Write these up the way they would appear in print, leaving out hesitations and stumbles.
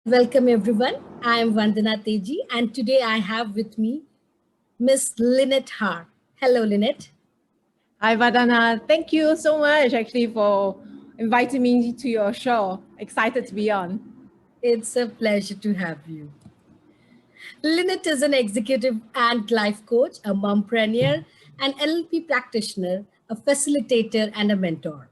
Welcome everyone. I am Vandana Teji and today I have with me Miss Lynette Har. Hello Lynette. Hi, Vadana. Thank you so much actually for inviting me to your show. Excited to be on. It's a pleasure to have you. Lynette is an executive and life coach, a mompreneur, an LLP practitioner, a facilitator, and a mentor.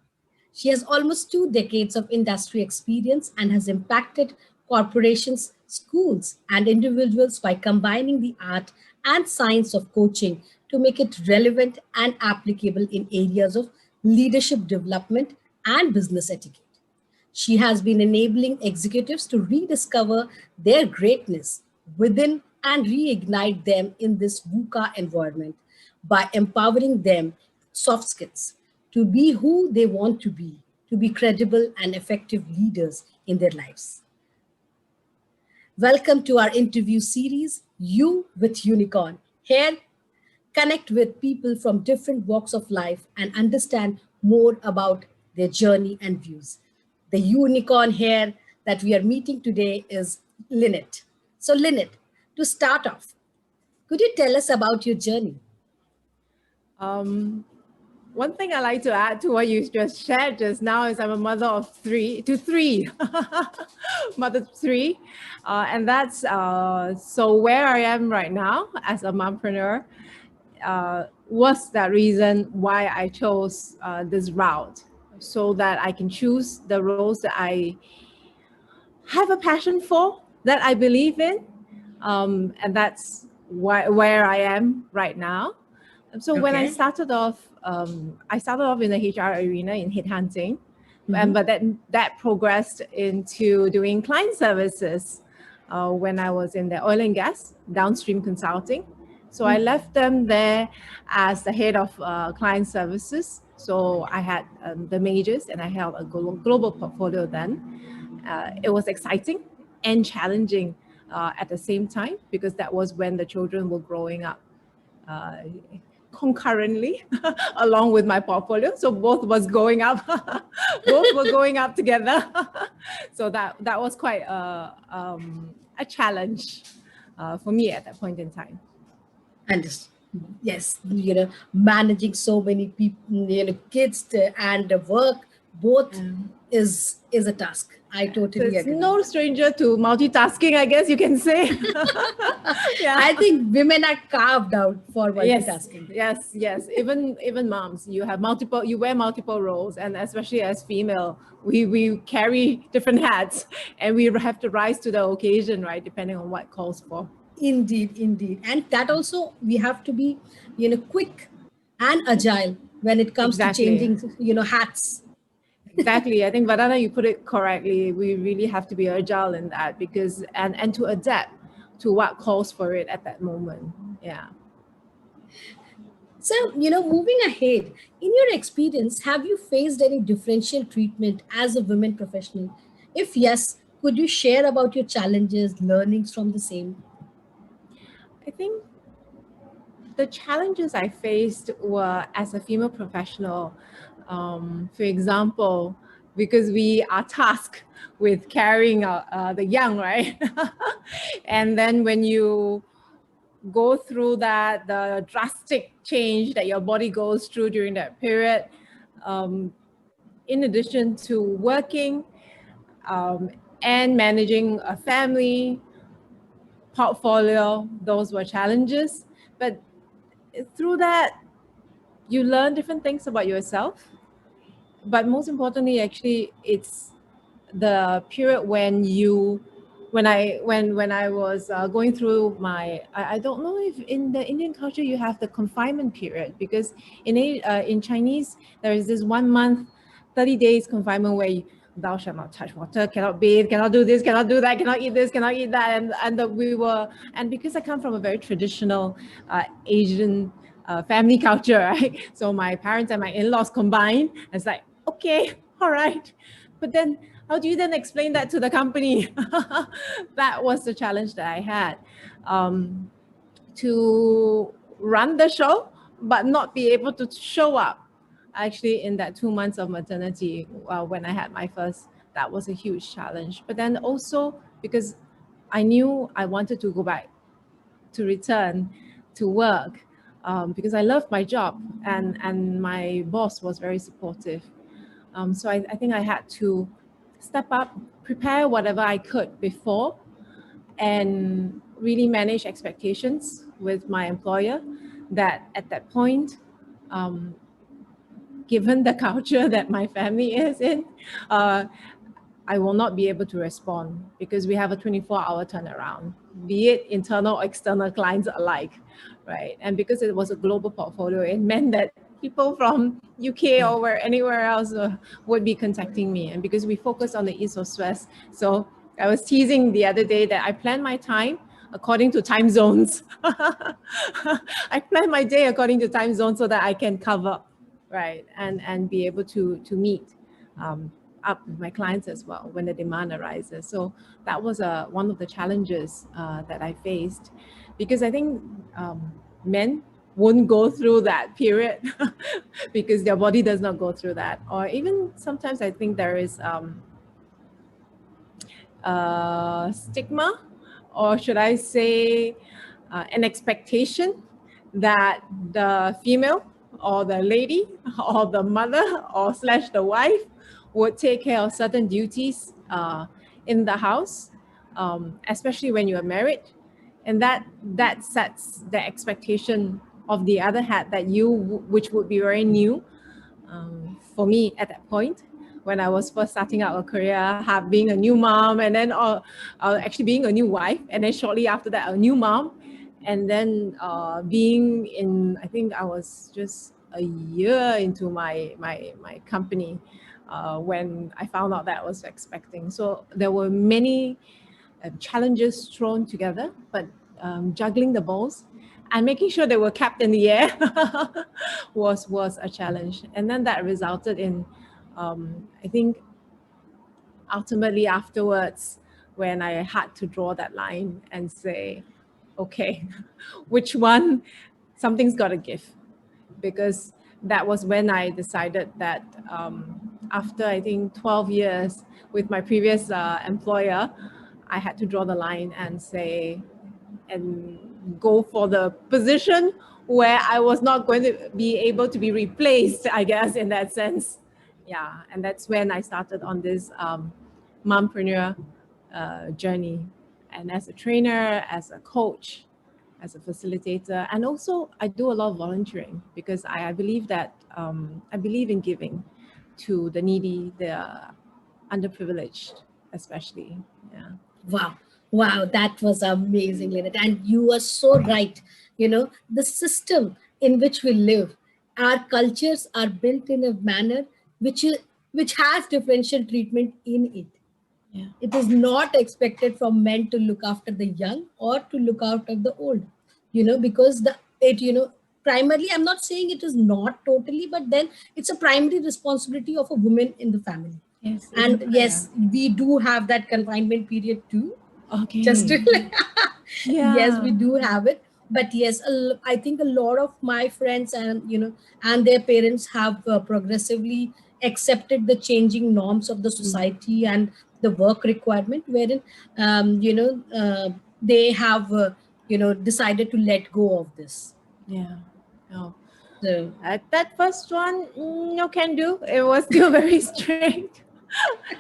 She has almost 2 decades of industry experience and has impacted corporations, schools, and individuals by combining the art and science of coaching to make it relevant and applicable in areas of leadership development and business etiquette. She has been enabling executives to rediscover their greatness within and reignite them in this VUCA environment by empowering them soft skills to be who they want to be credible and effective leaders in their lives. Welcome to our interview series, You with Unicorn. Here, connect with people from different walks of life and understand more about their journey and views. The unicorn here that we are meeting today is Lynette. So, Lynette, to start off, could you tell us about your journey? One thing I like to add to what you just shared just now is I'm a mother of three, mother of three. And that's so where I am right now as a mompreneur was that reason why I chose this route so that I can choose the roles that I have a passion for, that I believe in. And that's where I am right now. So when I started off in the HR arena in headhunting, but that progressed into doing client services when I was in the oil and gas downstream consulting. So I left them there as the head of client services. So I had the majors and I held a global portfolio then. It was exciting and challenging at the same time because that was when the children were growing up concurrently along with my portfolio. So both was going up, both were going up together. So that was quite a challenge for me at that point in time. And yes, managing so many people, kids and work, both is a task. I totally So it's agree. no stranger to multitasking, I guess you can say. Yeah. I think women are carved out for multitasking. Yes. Even moms, you wear multiple roles, and especially as female, we carry different hats, and we have to rise to the occasion, right? Depending on what calls for. Indeed. And that also we have to be, quick and agile when it comes to changing, hats. Exactly. I think Vadana, you put it correctly. We really have to be agile in that because and to adapt to what calls for it at that moment. Yeah. So, moving ahead, in your experience, have you faced any differential treatment as a women professional? If yes, could you share about your challenges, learnings from the same? I think the challenges I faced were as a female professional. For example, because we are tasked with carrying the young, right? And then when you go through that, the drastic change that your body goes through during that period, in addition to working and managing a family, portfolio, those were challenges. But through that, you learn different things about yourself. But most importantly, actually, it's the period when I was going through I don't know if in the Indian culture you have the confinement period, because in Chinese there is this 1 month, 30 days confinement where thou shalt not touch water, cannot bathe, cannot do this, cannot do that, cannot eat this, cannot eat that, and because I come from a very traditional Asian family culture, right? So my parents and my in-laws combined, it's like, okay, all right, but then how do you then explain that to the company? That was the challenge that I had, to run the show, but not be able to show up. Actually, in that 2 months of maternity, when I had my first, that was a huge challenge. But then also because I knew I wanted to go back, to return to work, because I loved my job, and my boss was very supportive. So I think I had to step up, prepare whatever I could before, and really manage expectations with my employer, that at that point, um, given the culture that my family is in, I will not be able to respond, because we have a 24-hour turnaround, be it internal or external clients alike, right? And because it was a global portfolio, it meant that people from UK or anywhere else would be contacting me. And because we focus on the East or West, so I was teasing the other day that I plan my time according to time zones. I plan my day according to time zones so that I can cover, right, and be able to meet up with my clients as well when the demand arises. So that was one of the challenges that I faced, because I think men won't go through that period because their body does not go through that. Or even sometimes I think there is stigma, or should I say an expectation that the female or the lady or the mother or slash the wife would take care of certain duties in the house, especially when you are married. And that sets the expectation of the other hat that which would be very new for me at that point, when I was first starting out a career, being a new mom, and then actually being a new wife, and then shortly after that, a new mom, and then being in, I think I was just a year into my company when I found out that I was expecting. So there were many challenges thrown together, but juggling the balls and making sure they were kept in the air was a challenge. And then that resulted in, I think, ultimately afterwards, when I had to draw that line and say, okay, which one, something's got to give. Because that was when I decided that after, I think, 12 years with my previous employer, I had to draw the line and say, and go for the position where I was not going to be able to be replaced, I guess, in that sense. Yeah, and that's when I started on this mompreneur journey. And as a trainer, as a coach, as a facilitator, and also I do a lot of volunteering, because I believe that I believe in giving to the needy, the underprivileged, especially. Yeah. Wow. Wow, that was amazing, Lynette. And you are so right. The system in which we live, our cultures are built in a manner which has differential treatment in it. Yeah. It is not expected from men to look after the young or to look after the old, because primarily, I'm not saying it is not totally, but then it's a primary responsibility of a woman in the family. Yes. And yes, we do have that confinement period too. Just to, Okay. yes, Yeah. we do have it. But yes, I think a lot of my friends and and their parents have progressively accepted the changing norms of the society and the work requirement, wherein they have decided to let go of this. Yeah. No. So That first one, no can do. It was still very strict.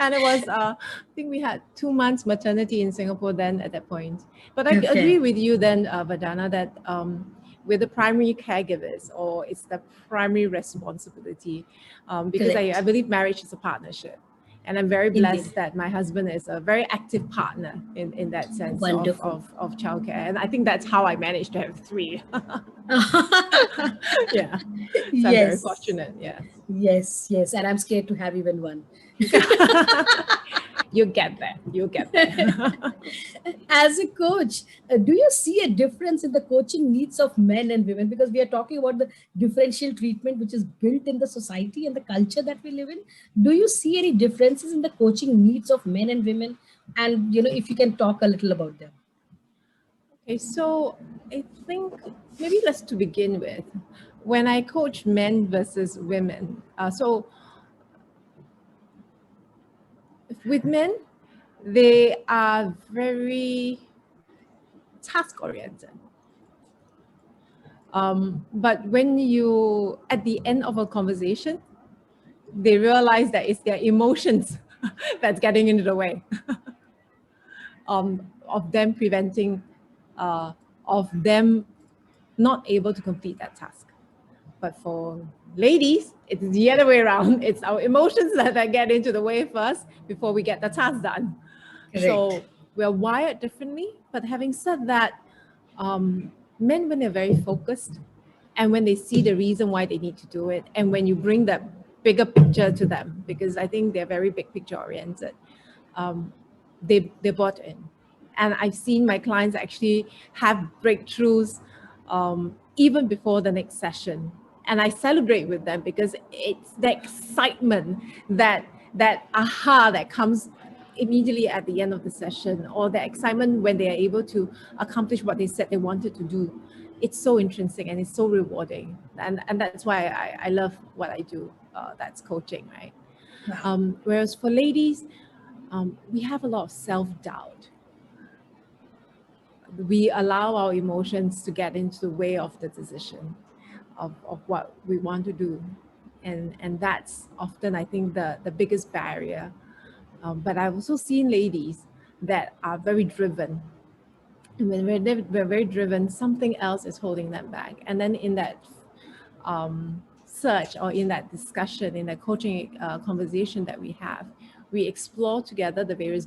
And it was, I think we had 2 months maternity in Singapore then at that point. But I agree okay, with you then, Vadana, that with the primary caregivers, or it's the primary responsibility, because I correct, believe marriage is a partnership. And I'm very indeed, blessed that my husband is a very active partner in that sense wonderful. of childcare. And I think that's how I managed to have three. Yeah. So I'm very Yes, fortunate. Yes. yes, yes, and I'm scared to have even one. You get that. You get that. As a coach, do you see a difference in the coaching needs of men and women? Because we are talking about the differential treatment which is built in the society and the culture that we live in. Do you see any differences in the coaching needs of men and women? And if you can talk a little about them. Okay, so I think maybe let's to begin with, when I coach men versus women. So with men, they are very task oriented. But when you, at the end of a conversation, they realize that it's their emotions that's getting into the way of them preventing, of them not able to complete that task. But for ladies, it's the other way around. It's our emotions that get into the way first before we get the task done. Correct. So we're wired differently. But having said that, men, when they're very focused and when they see the reason why they need to do it, and when you bring that bigger picture to them, because I think they're very big picture oriented, they bought in. And I've seen my clients actually have breakthroughs even before the next session. And I celebrate with them because it's the excitement, that aha that comes immediately at the end of the session, or the excitement when they are able to accomplish what they said they wanted to do. It's so intrinsic and it's so rewarding. And that's why I love what I do. That's coaching, right? Wow. Whereas for ladies, we have a lot of self-doubt. We allow our emotions to get into the way of the decision of what we want to do. And that's often, I think, the biggest barrier. But I've also seen ladies that are very driven. And when we're very driven, something else is holding them back. And then in that search, or in that discussion, in that coaching conversation that we have, we explore together the various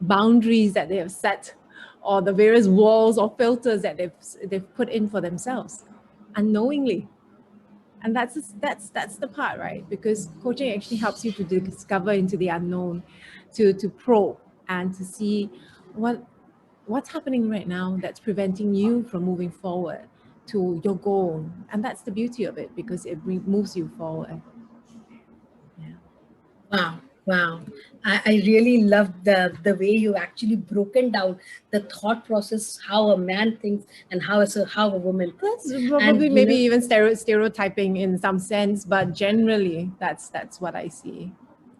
boundaries that they have set, or the various walls or filters that they've put in for themselves unknowingly. And that's the part, right? Because coaching actually helps you to discover into the unknown, to probe and to see what's happening right now that's preventing you from moving forward to your goal. And that's the beauty of it, because it moves you forward. Yeah. Wow, wow. I really loved the way you actually broken down the thought process, how a man thinks and how a woman thinks. That's probably And maybe even stereotyping in some sense, but generally that's what I see.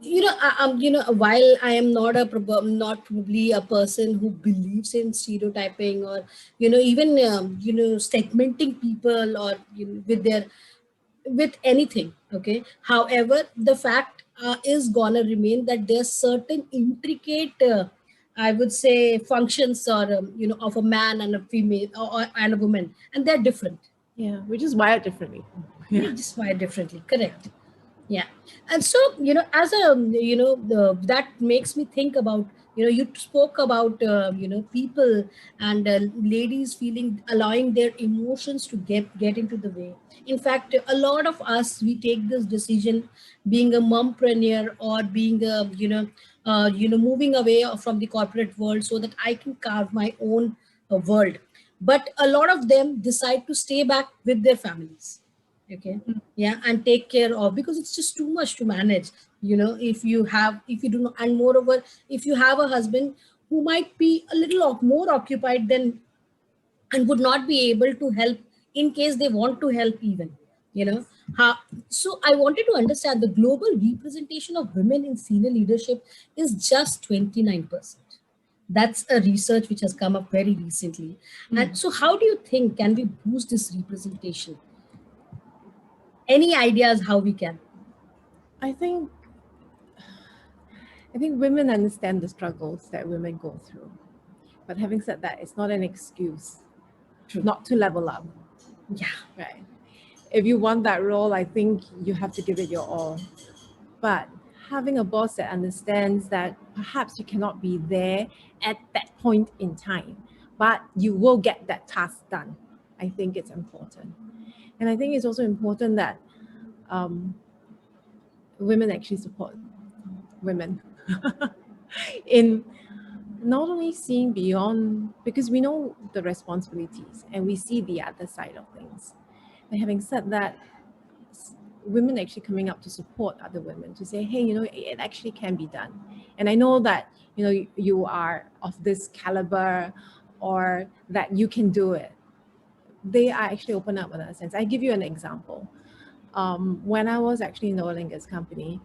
while I am not not probably a person who believes in stereotyping, or even segmenting people, or with anything, okay. However, the fact is gonna remain that there's certain intricate, I would say, functions, or of a man and a female, and a woman, and they're different. Yeah, we're just wired differently. We Yeah. just wired differently, correct. Yeah. And so, as a that makes me think about, you spoke about people, and ladies feeling, allowing their emotions to get into the way. In fact, a lot of us, we take this decision, being a mompreneur, or being a moving away from the corporate world so that I can carve my own world. But a lot of them decide to stay back with their families, okay. Yeah, and take care of, because it's just too much to manage. If you do not, and moreover, if you have a husband who might be a little more occupied than, and would not be able to help in case they want to help, even, you know how. So I wanted to understand, the global representation of women in senior leadership is just 29%. That's a research which has come up very recently. And so how do you think, can we boost this representation? Any ideas how we can? I think women understand the struggles that women go through. But having said that, it's not an excuse True. not to level up, Yeah. right? If you want that role, I think you have to give it your all. But having a boss that understands that perhaps you cannot be there at that point in time, but you will get that task done, I think it's important. And I think it's also important that women actually support women in not only seeing beyond, because we know the responsibilities and we see the other side of things. But having said that, women actually coming up to support other women, to say, hey, it actually can be done. And I know that, you are of this caliber, or that you can do it. They are actually open up in that sense. I give you an example. When I was actually in the oil and gas company,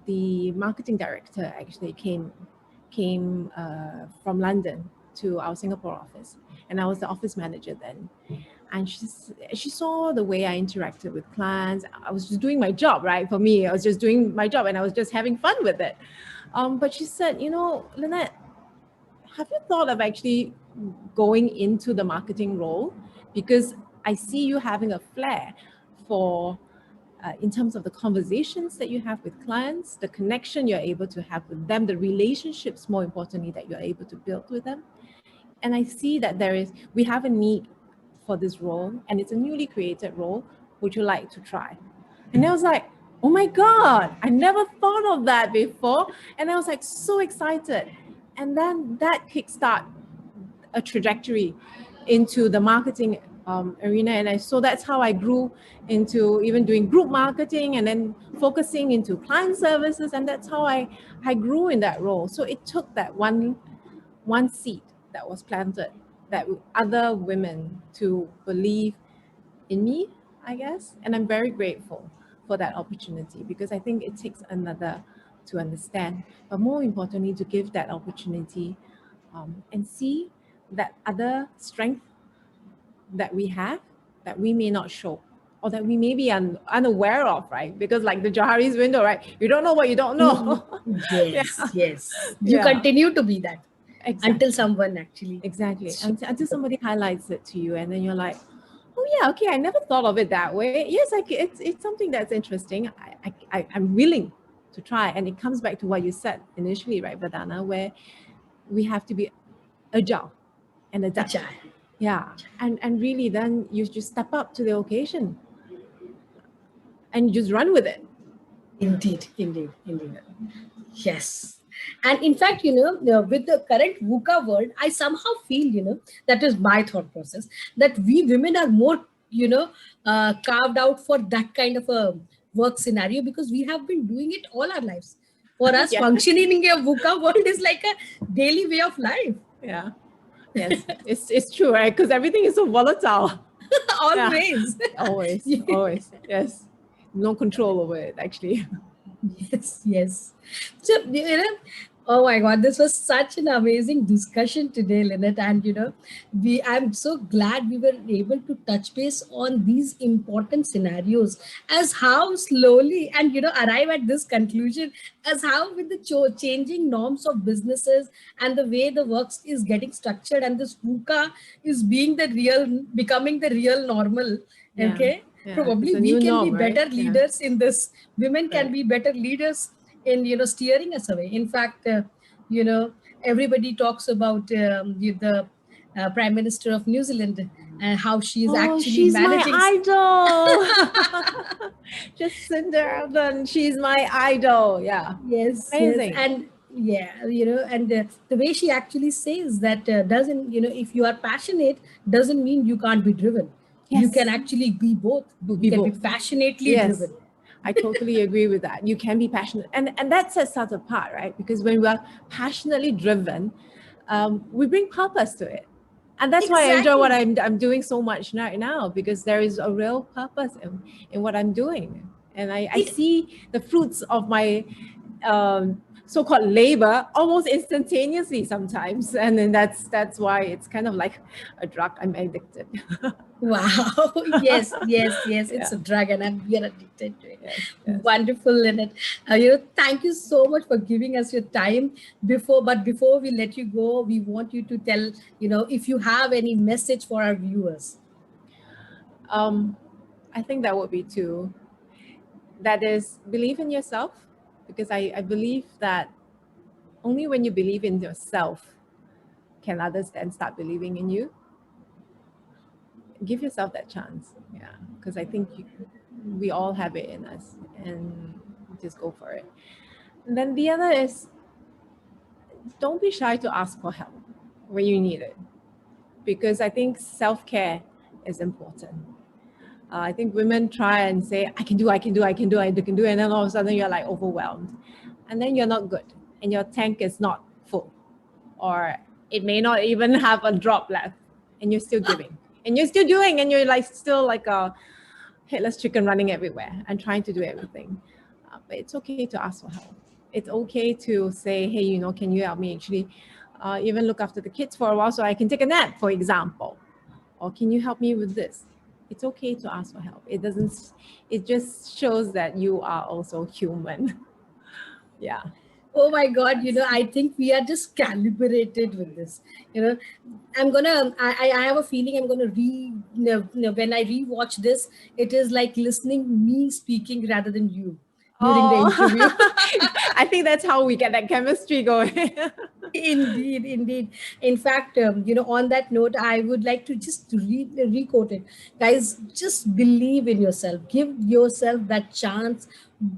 the marketing director actually came came from London to our Singapore office, and I was the office manager then. And she saw the way I interacted with clients. I was just doing my job, right? For me, I was just doing my job, and I was just having fun with it. But she said, you know, Lynette, have you thought of actually going into the marketing role? Because I see you having a flair for in terms of the conversations that you have with clients, the connection you're able to have with them, the relationships, more importantly, that you're able to build with them. And I see that we have a need for this role, and it's a newly created role. Would you like to try? And I was like, oh my God, I never thought of that before. And I was like so excited. And then that kickstart a trajectory into the marketing arena. And so that's how I grew into even doing group marketing and then focusing into client services. And that's how I grew in that role. So it took that one seed that was planted, that other women to believe in me, I guess. And I'm very grateful for that opportunity, because I think it takes another to understand, but more importantly, to give that opportunity and see that other strength that we have that we may not show, or that we may be unaware of, right? Because like the Johari's window, right? You don't know what you don't know. Yes, yes. You continue to be that until someone actually. Exactly. Until somebody highlights it to you, and then you're like, oh yeah, okay, I never thought of it that way. Yes, it's something that's interesting. I'm willing to try. And it comes back to what you said initially, right, Vedana, where we have to be agile and adapt. Yeah. And really then you just step up to the occasion and you just run with it. Indeed. Yes. And in fact, with the current VUCA world, I somehow feel, that is my thought process, that we women are more, carved out for that kind of a work scenario, because we have been doing it all our lives. For us, functioning in a VUCA world is like a daily way of life. Yeah. Yes, it's true, right? Because everything is so volatile. Always. Yeah. Always. Yes. No control over it, actually. Yes. So, oh my God, this was such an amazing discussion today, Lynette. And, I'm so glad we were able to touch base on these important scenarios, as how slowly and, arrive at this conclusion, as how with the changing norms of businesses and the way the work is getting structured, and this VUCA is becoming the real normal. Okay. Yeah, probably we can be better leaders in this. Women can be better leaders in steering us away. In fact, everybody talks about the Prime Minister of New Zealand and how she's actually managing. My idol. Jacinda Ardern, she's my idol. Yeah. Yes. Amazing. Yes. And and the way she actually says that doesn't, if you are passionate, doesn't mean you can't be driven. Yes. You can actually be both. You can be passionately driven. I totally agree with that. You can be passionate. And that sets us apart, right? Because when we're passionately driven, we bring purpose to it. And that's why I enjoy what I'm doing so much right now, because there is a real purpose in what I'm doing. And I see the fruits of my so-called labor almost instantaneously sometimes. And then that's why it's kind of like a drug. I'm addicted. Wow. Yes. It's a drug, and we are addicted to it. Yes. Wonderful, Lynette. Thank you so much for giving us your time. Before we let you go, we want you to tell, if you have any message for our viewers. I think that would be that is, believe in yourself, because I believe that only when you believe in yourself can others then start believing in you. Give yourself that chance, because I think we all have it in us, and just go for it. And then the other is, don't be shy to ask for help when you need it, because I think self-care is important. I think women try and say, I can do, and then all of a sudden you're like overwhelmed, and then you're not good, and your tank is not full, or it may not even have a drop left, and you're still giving. And you're still doing, and you're like still like a headless chicken running everywhere and trying to do everything. But it's okay to ask for help. it's okay to say, hey, you know, can you help me actually even look after the kids for a while so I can take a nap, for example? Or can you help me with this? It's okay to ask for help. It doesn't, it just shows that you are also human. Yeah. Oh my God, I think we are just calibrated with this. I have a feeling I'm gonna when I rewatch this, it is like listening me speaking rather than you during the Oh, interview. I think that's how we get that chemistry going. Indeed, indeed. In fact, on that note, I would like to just re-quote it. Guys, just believe in yourself. Give yourself that chance.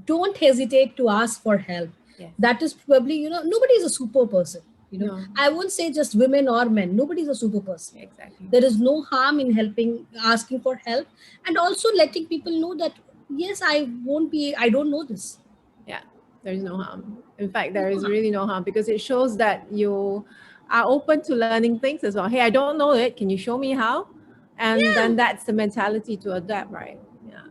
Don't hesitate to ask for help. Yes. That is probably, nobody is a super person. No. I won't say just women or men. Nobody is a super person. Exactly. There is no harm in asking for help, and also letting people know that, yes, I don't know this. Yeah, there's no harm. In fact, there is really no harm because it shows that you are open to learning things as well. Hey, I don't know it. Can you show me how? And then that's the mentality to adapt, right? Yeah.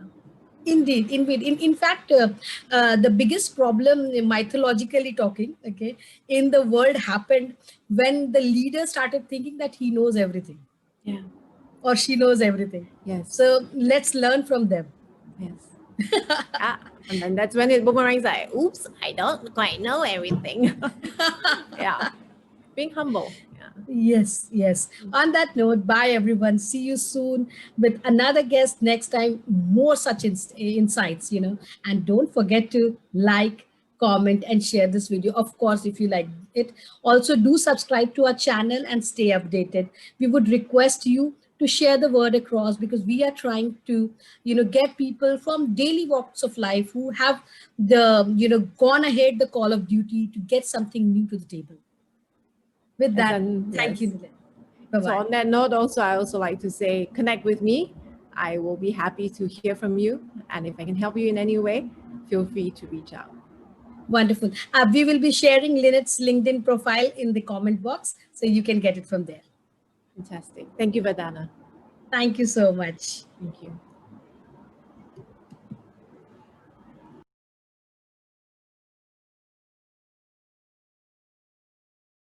Indeed, indeed. In fact, the biggest problem, mythologically talking, okay, in the world happened when the leader started thinking that he knows everything Yeah. or she knows everything. Yes. So let's learn from them. Yes. Ah, and then that's when it boomerangs like, oops, I don't quite know everything. Yeah. Being humble. Yeah. Yes, yes. On that note, bye everyone. See you soon with another guest next time. More such insights, And don't forget to like, comment, and share this video. Of course, if you like it. Also, do subscribe to our channel and stay updated. We would request you to share the word across because we are trying to, get people from daily walks of life who have gone ahead the call of duty to get something new to the table. With And that, then, thank you, yes. Lynette. So Bye-bye. on that note, also, I also like to say, connect with me. I will be happy to hear from you. And if I can help you in any way, feel free to reach out. Wonderful. We will be sharing Lynette's LinkedIn profile in the comment box so you can get it from there. Fantastic. Thank you, Vadana. Thank you so much. Thank you.